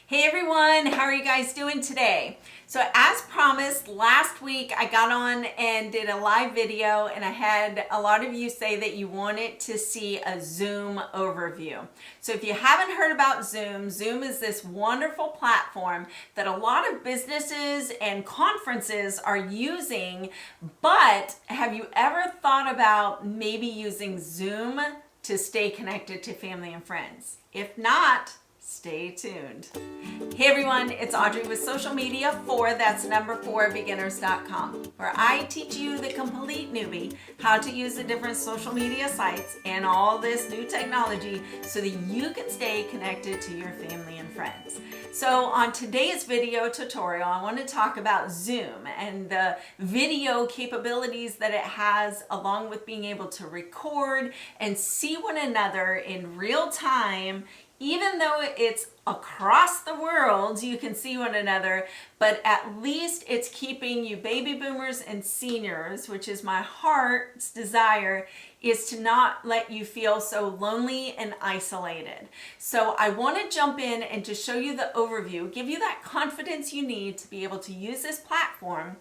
Hey everyone, how are you guys doing today? So as promised, last week I got on and did a live video and I had a lot of you say that you wanted to see a Zoom overview. So if you haven't heard about Zoom, Zoom is this wonderful platform that a lot of businesses and conferences are using, but have you ever thought about maybe using Zoom to stay connected to family and friends? If not, stay tuned. Hey everyone, it's Audrey with Social Media 4, that's number 4 beginners.com, where I teach you, the complete newbie, how to use the different social media sites and all this new technology so that you can stay connected to your family and friends. So on today's video tutorial, I want to talk about Zoom and the video capabilities that it has, along with being able to record and see one another in real time. Even though it's across the world, you can see one another, but at least it's keeping you baby boomers and seniors, which is my heart's desire, is to not let you feel so lonely and isolated. So I want to jump in and just show you the overview, give you that confidence you need to be able to use this platform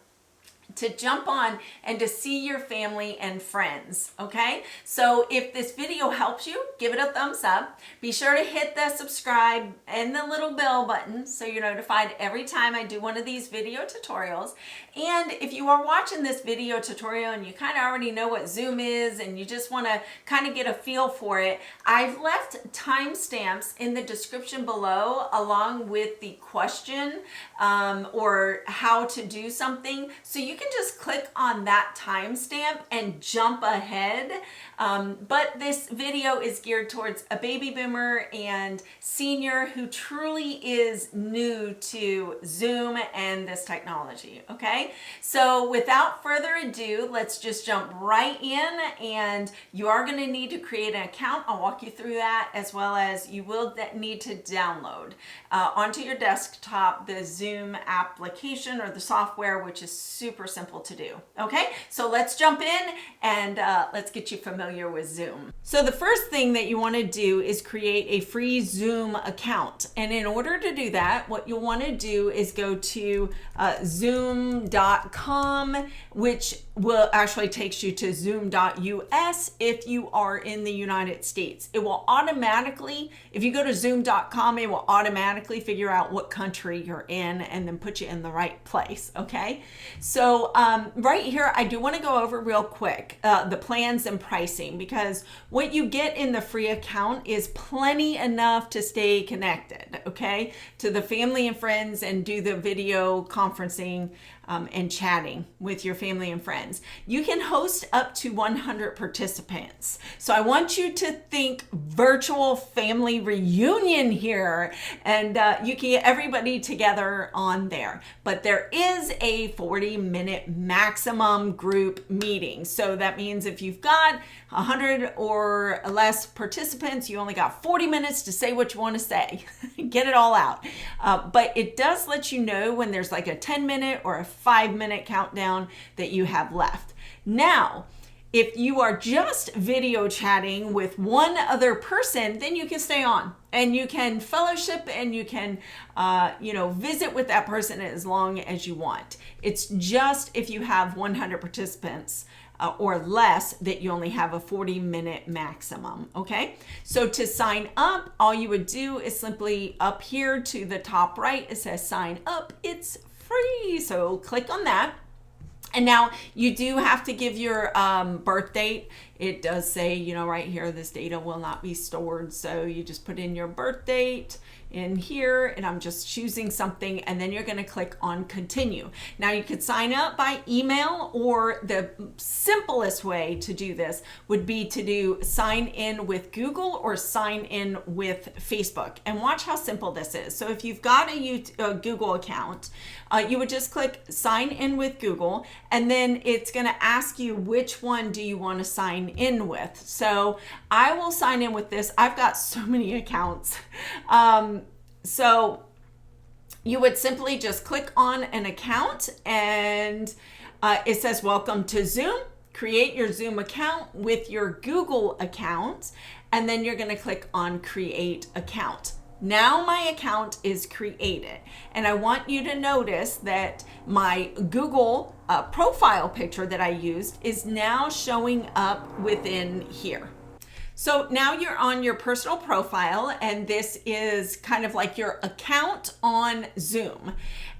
to jump on and to see your family and friends, okay? So if this video helps you, give it a thumbs up. Be sure to hit the subscribe and the little bell button so you're notified every time I do one of these video tutorials. And if you are watching this video tutorial and you kind of already know what Zoom is and you just want to kind of get a feel for it, I've left timestamps in the description below along with the question or how to do something, so you can just click on that timestamp and jump ahead. But this video is geared towards a baby boomer and senior who truly is new to Zoom and this technology, okay? So without further ado, let's just jump right in, and you are going to need to create an account. I'll walk you through that, as well as you will need to download onto your desktop the Zoom application or the software, which is super simple to do. Okay, so let's jump in and let's get you familiar with Zoom. So the first thing that you want to do is create a free Zoom account. And in order to do that, what you'll want to do is go to zoom.com, which will actually takes you to zoom.us if you are in the United States. It will automatically, if you go to zoom.com, it will automatically figure out what country you're in and then put you in the right place, okay? So right here, I do want to go over real quick the plans and pricing, because what you get in the free account is plenty enough to stay connected, okay, to the family and friends and do the video conferencing and chatting with your family and friends. You can host up to 100 participants. So I want you to think virtual family reunion here, and you can get everybody together on there. But there is a 40-minute maximum group meeting. So that means if you've got 100 or less participants, you only got 40 minutes to say what you want to say. Get it all out. But it does let you know when there's like a 10-minute or a 5-minute countdown that you have left. Now, if you are just video chatting with one other person, then you can stay on and you can fellowship and you can, visit with that person as long as you want. It's just if you have 100 participants or less that you only have a 40-minute maximum, okay? So to sign up, all you would do is simply up here to the top right, it says sign up. It's free, so click on that. And now you do have to give your birth date. It does say, right here, this data will not be stored. So you just put in your birth date in here, and I'm just choosing something, and then you're going to click on continue. Now you could sign up by email, or the simplest way to do this would be to do sign in with Google or sign in with Facebook. And watch how simple this is. So if you've got a Google account, you would just click sign in with Google, and then it's going to ask you which one do you want to sign in with. So I will sign in with this. I've got so many accounts. So you would simply just click on an account, and it says welcome to Zoom. Create your Zoom account with your Google account, and then you're going to click on create account. Now my account is created, and I want you to notice that my Google profile picture that I used is now showing up within here. So now you're on your personal profile, and this is kind of like your account on Zoom.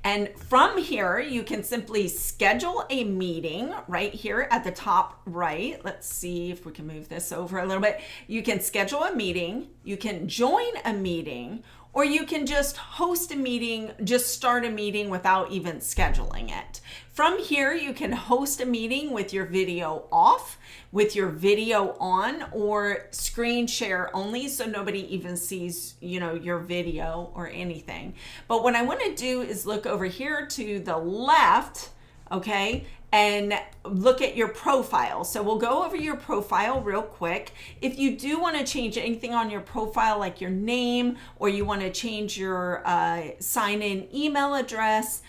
And from here, you can simply schedule a meeting right here at the top right. Let's see if we can move this over a little bit. You can schedule a meeting, you can join a meeting, or you can just host a meeting, just start a meeting without even scheduling it. From here, you can host a meeting with your video off, with your video on, or screen share only, so nobody even sees, your video or anything. But what I want to do is look over here to the left, okay, and look at your profile. So we'll go over your profile real quick. If you do want to change anything on your profile, like your name, or you want to change your sign-in email address,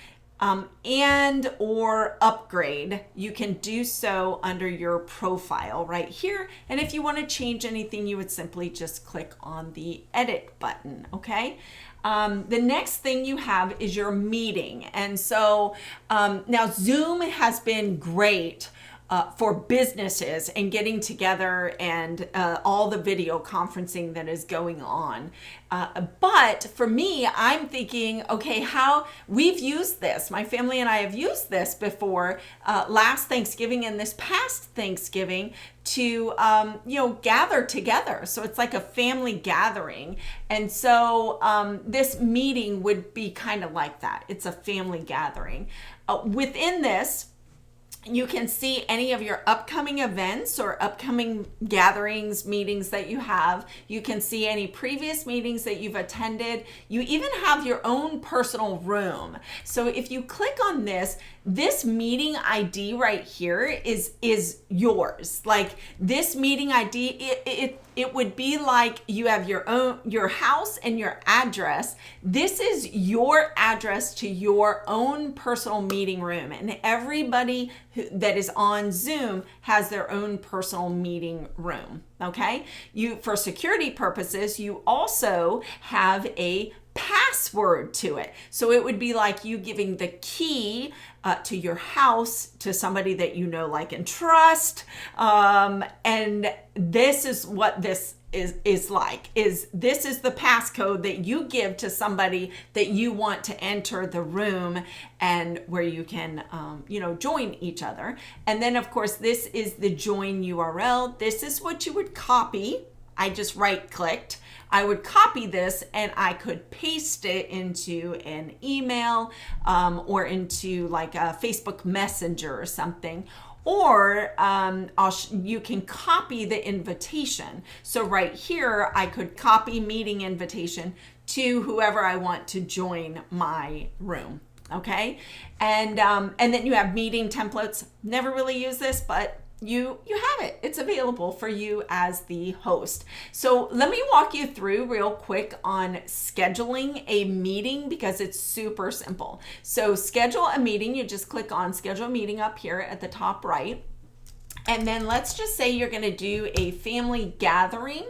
and or upgrade, you can do so under your profile right here. And if you want to change anything, you would simply just click on the edit button, okay? The next thing you have is your meeting. And so now Zoom has been great for businesses and getting together and all the video conferencing that is going on. But for me, I'm thinking, okay, how we've used this. My family and I have used this before last Thanksgiving and this past Thanksgiving to, gather together. So it's like a family gathering. And so this meeting would be kind of like that. It's a family gathering. Within this, you can see any of your upcoming events or upcoming gatherings, meetings that you have. You can see any previous meetings that you've attended. You even have your own personal room. So if you click on this meeting ID right here is yours. Like this meeting ID, it would be like you have your house and your address. This is your address to your own personal meeting room, and everybody that is on Zoom has their own personal meeting room. Okay, for security purposes, you also have a password to it. So it would be like you giving the key to your house to somebody that you know, like, and trust. And this is what this is like. This is the passcode that you give to somebody that you want to enter the room and where you can, join each other. And then, of course, this is the join URL. This is what you would copy. I just right-clicked. I would copy this and I could paste it into an email or into like a Facebook Messenger or something. Or you can copy the invitation. So right here, I could copy meeting invitation to whoever I want to join my room. Okay, and then you have meeting templates. Never really use this, but you have it. It's available for you as the host. So let me walk you through real quick on scheduling a meeting, because it's super simple. So schedule a meeting, you just click on schedule meeting up here at the top right. And then let's just say you're going to do a family gathering.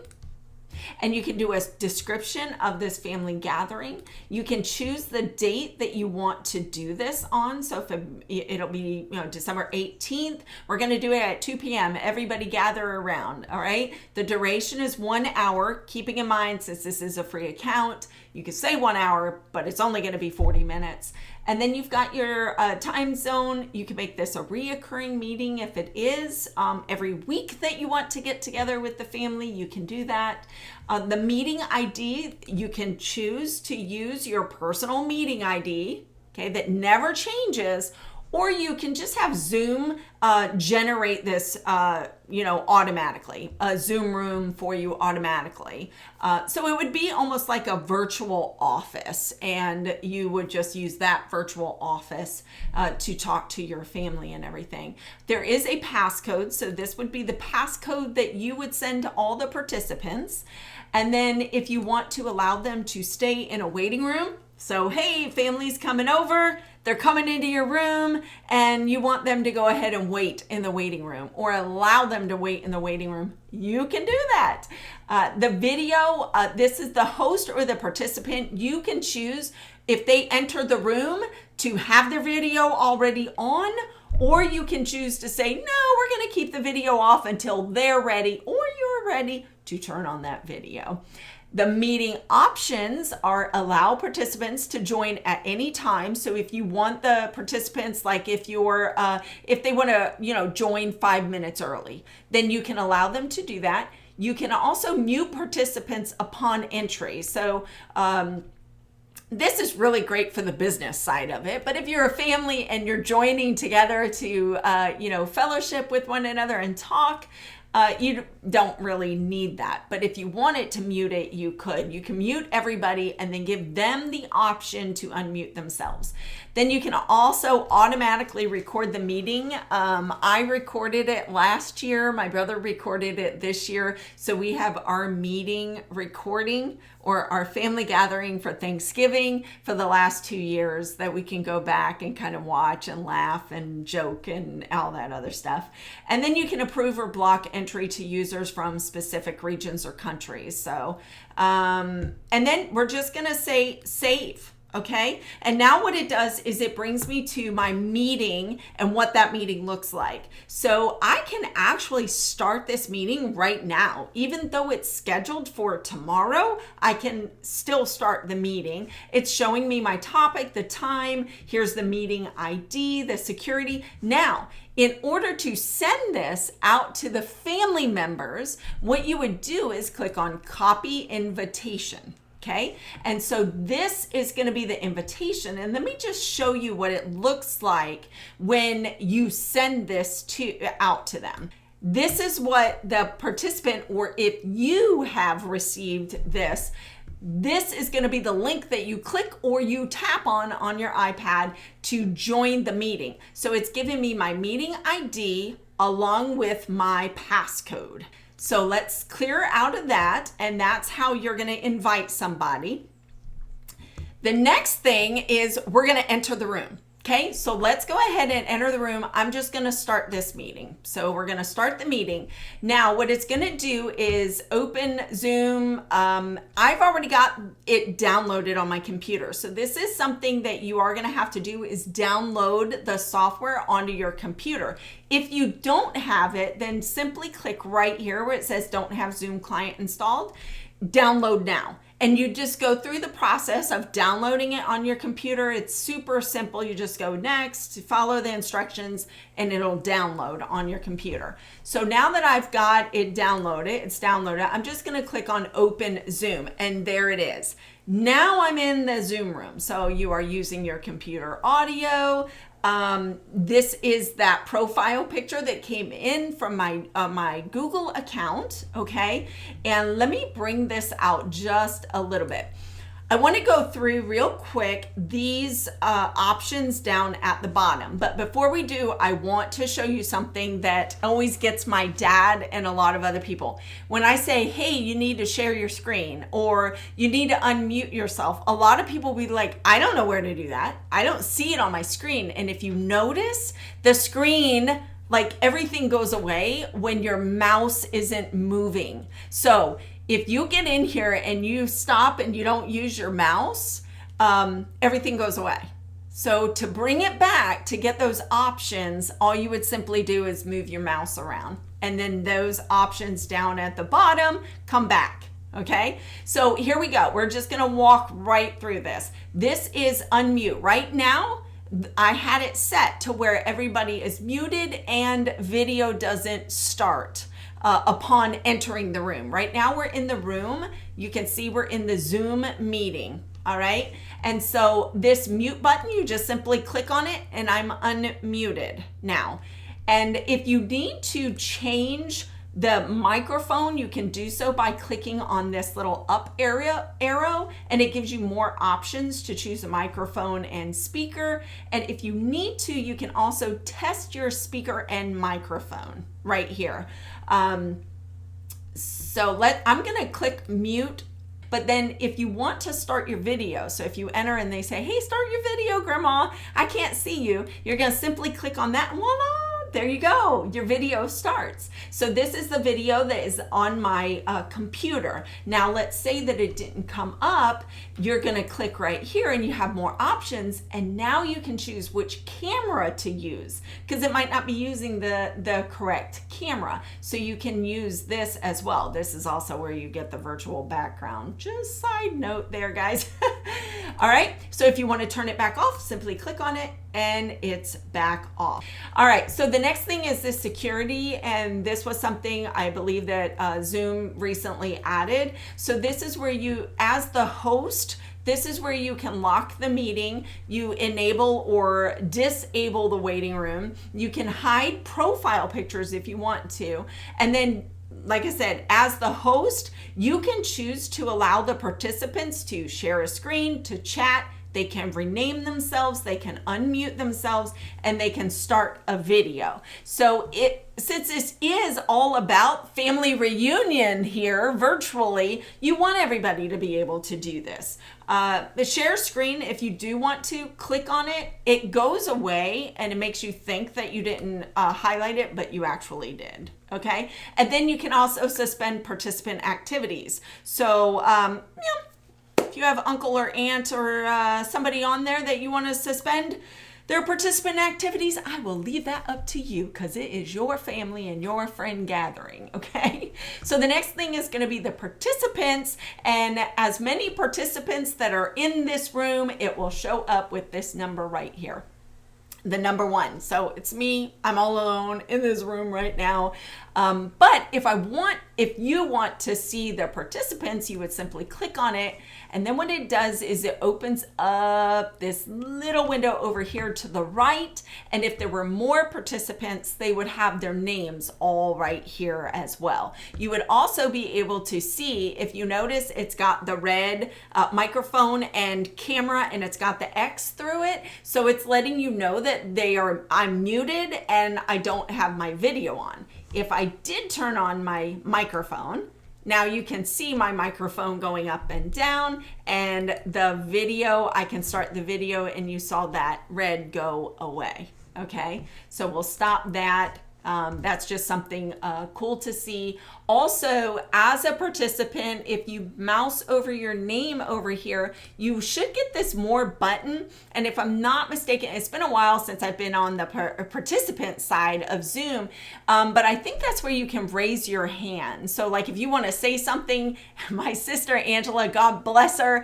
And you can do a description of this family gathering. You can choose the date that you want to do this on. So if it'll be December 18th, we're going to do it at 2 p.m. Everybody gather around, all right? The duration is 1 hour, keeping in mind, since this is a free account, you could say 1 hour, but it's only going to be 40 minutes. And then you've got your time zone. You can make this a reoccurring meeting if it is. Every week that you want to get together with the family, you can do that. The meeting ID, you can choose to use your personal meeting ID, okay, that never changes, or you can just have Zoom generate this, automatically, a Zoom room for you automatically. So it would be almost like a virtual office, and you would just use that virtual office to talk to your family and everything. There is a passcode, so this would be the passcode that you would send to all the participants. And then if you want to allow them to stay in a waiting room, so hey, family's coming over, they're coming into your room and you want them to go ahead and wait in the waiting room or allow them to wait in the waiting room, you can do that. The video, this is the host or the participant. You can choose if they enter the room to have their video already on, or you can choose to say, no, we're going to keep the video off until they're ready or you're ready to turn on that video. The meeting options are allow participants to join at any time. So if you want the participants, like if they want to, join 5 minutes early, then you can allow them to do that. You can also mute participants upon entry. So, this is really great for the business side of it. But if you're a family and you're joining together to, fellowship with one another and talk, you don't really need that. But if you wanted to mute it, you could. You can mute everybody and then give them the option to unmute themselves. Then you can also automatically record the meeting. I recorded it last year. My brother recorded it this year. So we have our meeting recording or our family gathering for Thanksgiving for the last 2 years that we can go back and kind of watch and laugh and joke and all that other stuff. And then you can approve or block entry to users from specific regions or countries. So, and then we're just going to say save. Okay. And now what it does is it brings me to my meeting and what that meeting looks like. So I can actually start this meeting right now. Even though it's scheduled for tomorrow, I can still start the meeting. It's showing me my topic, the time. Here's the meeting ID, the security. Now, in order to send this out to the family members, what you would do is click on copy invitation. Okay, and so this is going to be the invitation. And let me just show you what it looks like when you send this out to them. This is what the participant, or if you have received this, this is going to be the link that you click or you tap on your iPad to join the meeting. So it's giving me my meeting ID along with my passcode. So let's clear out of that, and that's how you're going to invite somebody. The next thing is we're going to enter the room. Okay, so let's go ahead and enter the room. I'm just going to start this meeting. So we're going to start the meeting. Now, what it's going to do is open Zoom. I've already got it downloaded on my computer. So this is something that you are going to have to do is download the software onto your computer. If you don't have it, then simply click right here where it says don't have Zoom client installed. Download now. And you just go through the process of downloading it on your computer. It's super simple. You just go next, follow the instructions, and it'll download on your computer. So now that I've got it downloaded, it's downloaded, I'm just going to click on Open Zoom, and there it is. Now I'm in the Zoom room. So you are using your computer audio. This is that profile picture that came in from my Google account, okay? And let me bring this out just a little bit. I want to go through real quick these options down at the bottom. But before we do, I want to show you something that always gets my dad and a lot of other people. When I say, hey, you need to share your screen or you need to unmute yourself, a lot of people will be like, I don't know where to do that. I don't see it on my screen. And if you notice, the screen, like everything goes away when your mouse isn't moving. So if you get in here and you stop and you don't use your mouse, everything goes away. So to bring it back, to get those options, all you would simply do is move your mouse around. And then those options down at the bottom come back. Okay, so here we go. We're just gonna walk right through this. This is unmute. Right now, I had it set to where everybody is muted and video doesn't start upon entering the room. Right now we're in the room. You can see we're in the Zoom meeting. All right. And so this mute button, you just simply click on it and I'm unmuted now. And if you need to change the microphone, you can do so by clicking on this little up arrow, and it gives you more options to choose a microphone and speaker. And if you need to, you can also test your speaker and microphone right here. I'm gonna click mute But then if you want to start your video, so if you enter and they say, hey, start your video, Grandma, I can't see you, you're going to simply click on that and voila, there you go, your video starts. So this is the video that is on my computer. Now let's say that it didn't come up, you're going to click right here and you have more options, and now you can choose which camera to use, because it might not be using the correct camera. So you can use this as well. This is also where you get the virtual background. Just side note there, guys. All right, so if you want to turn it back off, simply click on it and it's back off. All right, so the next thing is this security, and this was something I believe that Zoom recently added. So this is where you, as the host, this is where you can lock the meeting, you enable or disable the waiting room, you can hide profile pictures if you want to, and then like I said, as the host, you can choose to allow the participants to share a screen, to chat, they can rename themselves, they can unmute themselves, and they can start a video. So since this is all about family reunion here virtually, you want everybody to be able to do this. The share screen, if you do want to click on it, it goes away and it makes you think that you didn't highlight it, but you actually did. Okay, and then you can also suspend participant activities. So if you have uncle or aunt or somebody on there that you want to suspend their participant activities, I will leave that up to you because it is your family and your friend gathering, okay? So the next thing is going to be the participants, and as many participants that are in this room, it will show up with this number right here. The number 1. So it's me, I'm all alone in this room right now. But if you want to see the participants, you would simply click on it. And then what it does is it opens up this little window over here to the right. And if there were more participants, they would have their names all right here as well. You would also be able to see, if you notice, it's got the red microphone and camera, and it's got the X through it. So it's letting you know that I'm muted and I don't have my video on. If I did turn on my microphone, now you can see my microphone going up and down, and the video, I can start the video and you saw that red go away. Okay, so we'll stop that. That's just something cool to see. Also, as a participant, if you mouse over your name over here, you should get this more button. And if I'm not mistaken, it's been a while since I've been on the participant side of Zoom, but I think that's where you can raise your hand. So like if you want to say something, my sister Angela, God bless her,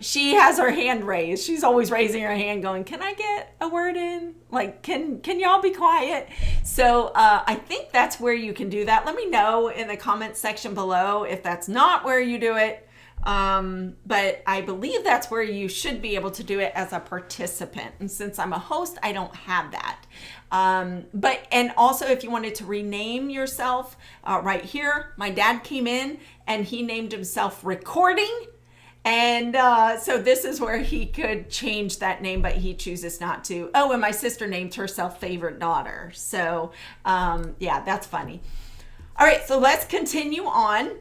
she has her hand raised. She's always raising her hand going, can I get a word in? Like, can y'all be quiet? So I think that's where you can do that. Let me know in the comments section below if that's not where you do it. But I believe that's where you should be able to do it as a participant. And since I'm a host, I don't have that. And also if you wanted to rename yourself right here, my dad came in and he named himself Recording. And so this is where he could change that name, but he chooses not to. Oh, and my sister named herself Favorite Daughter. So yeah, that's funny. All right, so let's continue on.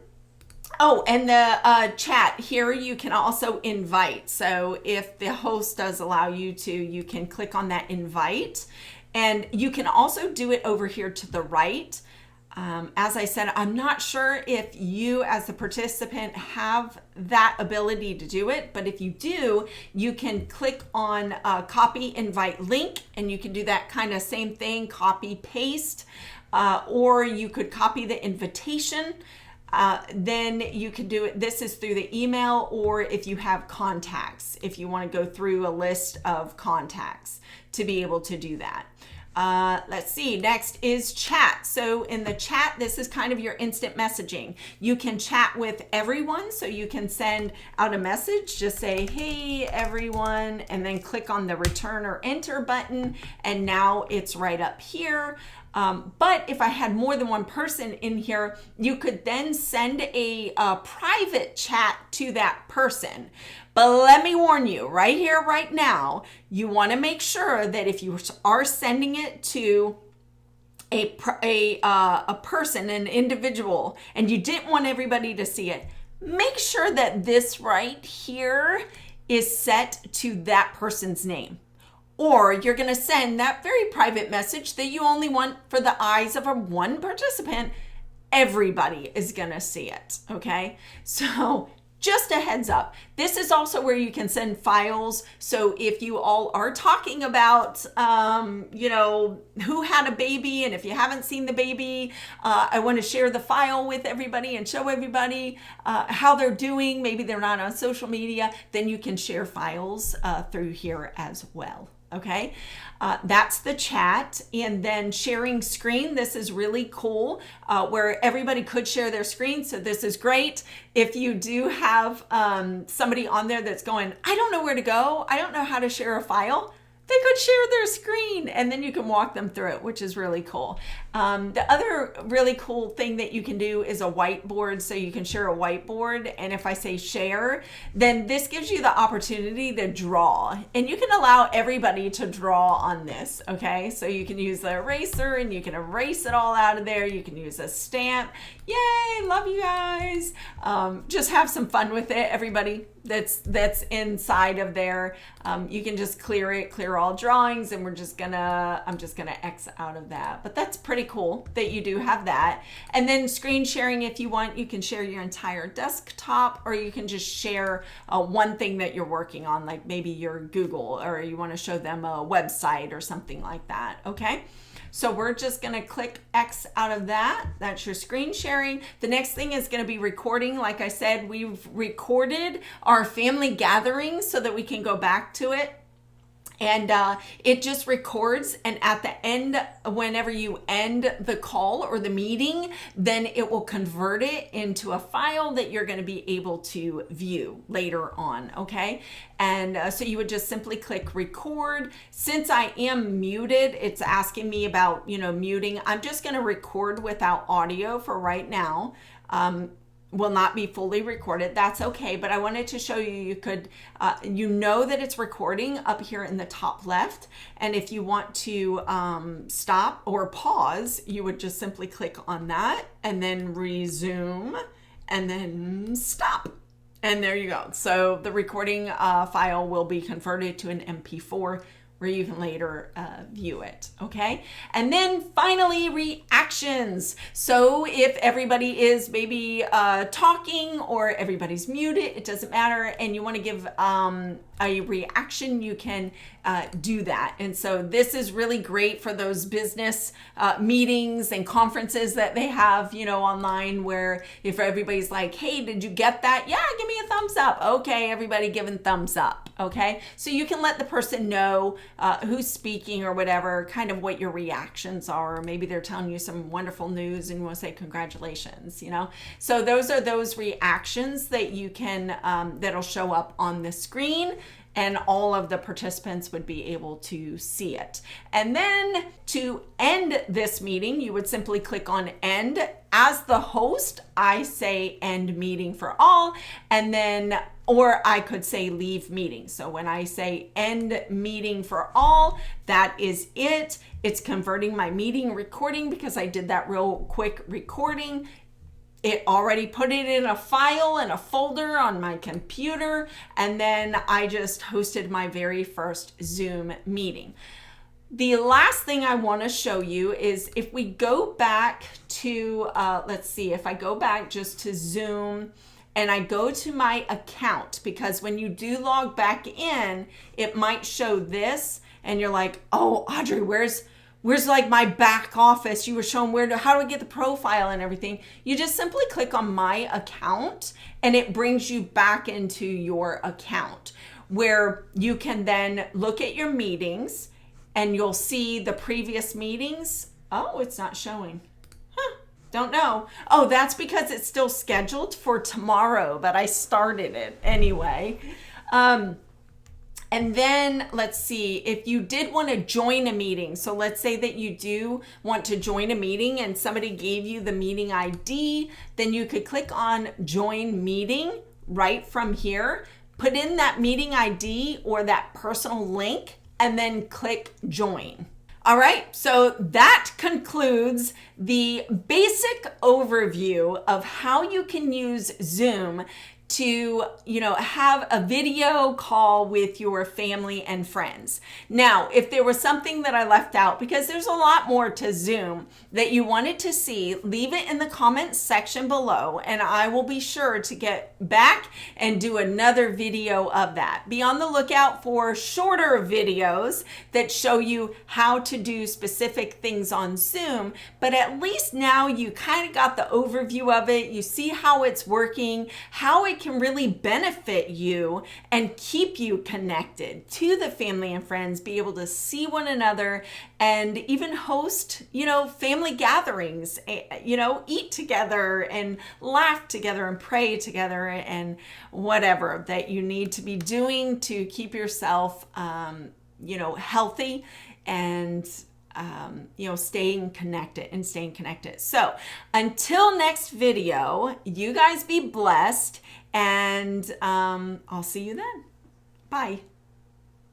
Oh, and the chat here, you can also invite. So if the host does allow you to, you can click on that invite. And you can also do it over here to the right. As I said, I'm not sure if you as the participant have that ability to do it, but if you do, you can click on copy invite link, and you can do that kind of same thing, copy paste, or you could copy the invitation. Then you can do it. This is through the email, or if you have contacts, if you want to go through a list of contacts to be able to do that. Let's see, next is chat. So in the chat, this is kind of your instant messaging. You can chat with everyone. So you can send out a message, just say, hey, everyone, and then click on the return or enter button. And now it's right up here. But if I had more than one person in here, you could then send a private chat to that person. But let me warn you right here, right now, you want to make sure that if you are sending it to a person, an individual, and you didn't want everybody to see it, make sure that this right here is set to that person's name. Or you're going to send that very private message that you only want for the eyes of one participant. Everybody is going to see it, okay? So just a heads up. This is also where you can send files. So if you all are talking about, who had a baby, and if you haven't seen the baby, I want to share the file with everybody and show everybody how they're doing. Maybe they're not on social media. Then you can share files through here as well. Okay, that's the chat. And then sharing screen. This is really cool where everybody could share their screen. So this is great. If you do have somebody on there that's going, I don't know where to go, I don't know how to share a file, they could share their screen and then you can walk them through it, which is really cool. The other really cool thing that you can do is a whiteboard. So you can share a whiteboard. And if I say share, then this gives you the opportunity to draw. And you can allow everybody to draw on this, okay? So you can use the eraser and you can erase it all out of there. You can use a stamp. Yay, love you guys. Just have some fun with it, everybody that's inside of there. You can just clear all drawings, and I'm just gonna X out of that. But that's pretty cool that you do have that. And then screen sharing, if you want, you can share your entire desktop, or you can just share one thing that you're working on, like maybe your Google, or you want to show them a website or something like that, okay? So we're just going to click X out of that. That's your screen sharing. The next thing is going to be recording. Like I said, we've recorded our family gatherings so that we can go back to it. And it just records, and at the end, whenever you end the call or the meeting, then it will convert it into a file that you're going to be able to view later on, okay? And so you would just simply click record. Since I am muted, it's asking me about, muting. I'm just going to record without audio for right now. Will not be fully recorded. That's okay. But I wanted to show you, you could, that it's recording up here in the top left. And if you want to stop or pause, you would just simply click on that and then resume and then stop. And there you go. So the recording file will be converted to an MP4 where you can later view it, okay? And then finally, reactions. So if everybody is maybe talking or everybody's muted, it doesn't matter, and you wanna give a reaction, you can do that. And so this is really great for those business meetings and conferences that they have, online, where if everybody's like, hey, did you get that? Yeah, give me a thumbs up. Okay, everybody giving thumbs up, okay? So you can let the person know who's speaking or whatever, kind of what your reactions are. Or maybe they're telling you some wonderful news and you want to say congratulations, So those are those reactions that you can, that'll show up on the screen, and all of the participants would be able to see it. And then to end this meeting, you would simply click on end. As the host, I say end meeting for all, and then, or I could say leave meeting. So when I say end meeting for all, that is it. It's converting my meeting recording because I did that real quick recording. It already put it in a file in a folder on my computer, and then I just hosted my very first Zoom meeting. The last thing I want to show you is if we go back to, let's see, if I go back just to Zoom and I go to my account, because when you do log back in, it might show this, and you're like, oh, Audrey, where's like my back office? You were showing how do I get the profile and everything. You just simply click on my account and it brings you back into your account, where you can then look at your meetings and you'll see the previous meetings. Oh, it's not showing. Don't know. Oh, that's because it's still scheduled for tomorrow, but I started it anyway. And then let's see, if you did want to join a meeting, so let's say that you do want to join a meeting and somebody gave you the meeting ID, then you could click on join meeting right from here, put in that meeting ID or that personal link, and then click join. All right, so that concludes the basic overview of how you can use Zoom to, have a video call with your family and friends. Now, if there was something that I left out, because there's a lot more to Zoom that you wanted to see, leave it in the comments section below, and I will be sure to get back and do another video of that. Be on the lookout for shorter videos that show you how to do specific things on Zoom, but at least now you kind of got the overview of it. You see how it's working, how it can really benefit you and keep you connected to the family and friends, be able to see one another and even host, family gatherings, eat together and laugh together and pray together and whatever that you need to be doing to keep yourself, healthy and staying connected. So until next video, you guys be blessed, and I'll see you then. Bye.